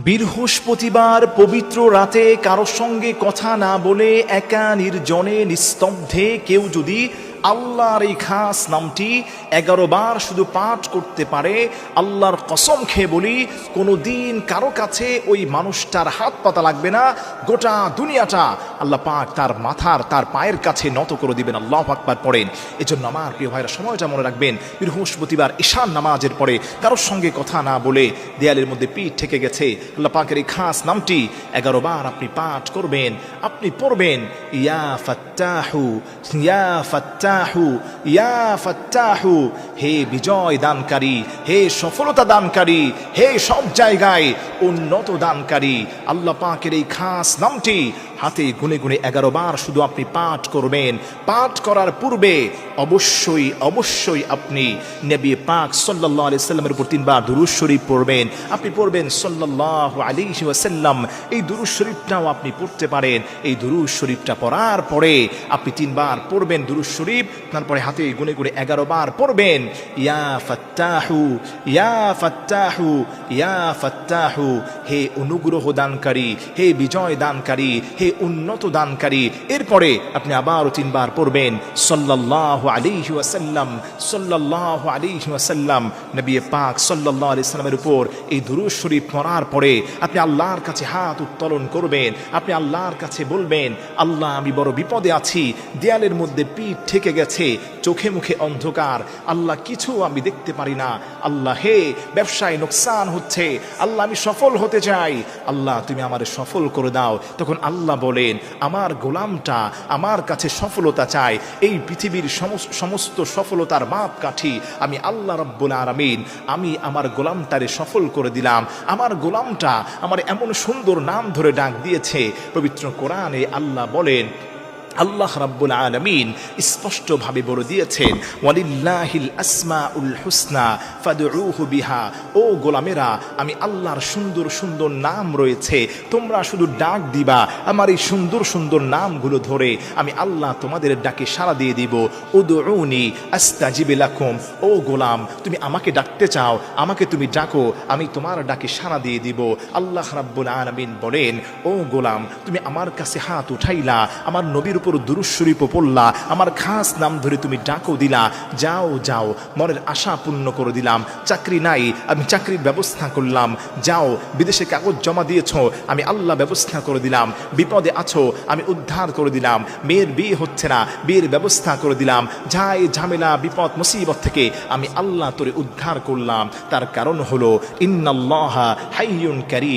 বৃহস্পতিবার পবিত্র রাতে কারোর সঙ্গে কথা না বলে একা নির্জনে নিস্তব্ধে কেউ যদি আল্লাহর এই খাস নামটি 11 বার শুধু পাঠ করতে পারে, আল্লাহর কসম খেয়ে বলি কোনো দিন কারো কাছে ওই মানুষটার হাত পাতা লাগবে না। গোটা দুনিয়াটা আল্লাহ পাক তার মাথার তার পায়ের কাছে নত করে দিবেন। আল্লাহু আকবার পড়েন। এজন্য আমার প্রিয় ভাইরা সময়টা মনে রাখবেন, বৃহস্পতিবার ঈশান নামাজের পরে কারোর সঙ্গে কথা না বলে দেয়ালের মধ্যে পিঠ ঠেকে গেছে আল্লাহ পাকের এই খাস নামটি 11 বার আপনি পাঠ করবেন। আপনি পড়বেন ইয়া ফাত্তাহু ইয়া ফাত্তাহু ইয়া ফাত্তাহু, হে বিজয় দানকারী, হে সফলতা দানকারী, হে সব জায়গায় উন্নত দানকারী। আল্লাহ পাকের এই খাস নামটি হাতে গুনে গুনে 11 বার শুধু আপনি পাঠ করবেন। পাঠ করার পূর্বে অবশ্যই অবশ্যই আপনি নবী পাক সাল্লাল্লাহু আলাইহি সাল্লামের উপর 3 বার দুরূদ শরীফ পড়বেন। আপনি পড়বেন সাল্লাল্লাহু আলাইহি ওয়াসাল্লাম। এই দুরূদ শরীফটাও আপনি পড়তে পারেন। এই দুরূদ শরীফটা পড়ার পরে আপনি 3 বার পড়বেন দুরূদ শরীফ, তারপরে হাতে গুনে গুনে 11 বার পড়বেন ইয়া ফাত্তাহু ইয়া ফাত্তাহু ইয়া ফাত্তাহু, হে অনুগ্রহ দানকারী, হে বিজয় দানকারী, হে উন্নত দানকারী। এরপরে আপনি আবারও 3 বার পড়বেন সাল্লাল্লাহু আলাইহি ওয়াসাল্লাম সাল্লাল্লাহু আলাইহি ওয়াসাল্লাম। নবী পাক সাল্লাল্লাহু আলাইহি ওয়াসাল্লামের উপর এই দুরূদ শরীফ পড়ার পরে আপনি আল্লাহর কাছে হাত উত্তোলন করবেন। আপনি আল্লাহর কাছে বলবেন, আল্লাহ আমি বড় বিপদে আছি, দেয়ালের মধ্যে পিঠ ঠেকে গেছে, চোখে মুখে অন্ধকার, আল্লাহ কিছু আমি দেখতে পারি না। আল্লাহ হে ব্যবসায় নোকসান হচ্ছে, আল্লাহ আমি সফল হতে চাই, আল্লাহ তুমি আমার সফল করে দাও। তখন আল্লাহ বলেন, আমার গোলামটা আমার কাছে সফলতা চায়, এই পৃথিবীর সমস্ত সফলতার মাপকাঠি আমি আল্লাহ রাব্বুল আলামিন, আমি আমার গোলামটারে সফল করে দিলাম। আমার গোলামটা আমার এমন সুন্দর নাম ধরে ডাক দিয়েছে। পবিত্র কোরআনে আল্লাহ বলেন, আল্লাহ রাব্বুল আলামিন স্পষ্টভাবে বলে দিয়েছেন, ওয়ালিল্লাহিল আসমাউল হুসনা ফাদউহু বিহা। ও গোলামেরা, আমি আল্লাহর সুন্দর সুন্দর নাম রয়েছে, তোমরা শুধু ডাক দিবা আমার এই সুন্দর সুন্দর নামগুলো ধরে, আমি আল্লাহ তোমাদের ডাকে সাড়া দিয়ে দিব। উদউনি আস্তাজিব লাকুম। ও গোলাম, তুমি আমাকে ডাকতে চাও, আমাকে তুমি ডাকো, আমি তোমার ডাকে সাড়া দিয়ে দিব। আল্লাহ রাব্বুল আলামিন বলেন, ও গোলাম, তুমি আমার কাছে হাত উঠাইলা, আমার নবীর দুরূদ শরীফ পড়লা, আমার খাস নাম ধরে তুমি ডাকও দিলা, যাও যাও মনের আশা পূর্ণ করে দিলাম। চাকরি নাই, আমি চাকরির ব্যবস্থা করলাম। যাও, বিদেশে কাগজ জমা দিয়েছো, আমি আল্লাহ ব্যবস্থা করে দিলাম। বিপদে আছো, আমি উদ্ধার করে দিলাম। মেয়ের বিয়ে হচ্ছে না, বিয়ের ব্যবস্থা করে দিলাম। যাই ঝামেলা বিপদ মুসিবত থেকে আমি আল্লাহ তোরে উদ্ধার করলাম। তার কারণ হলো ইন্নাল্লাহা হাইয়ুন কারীম।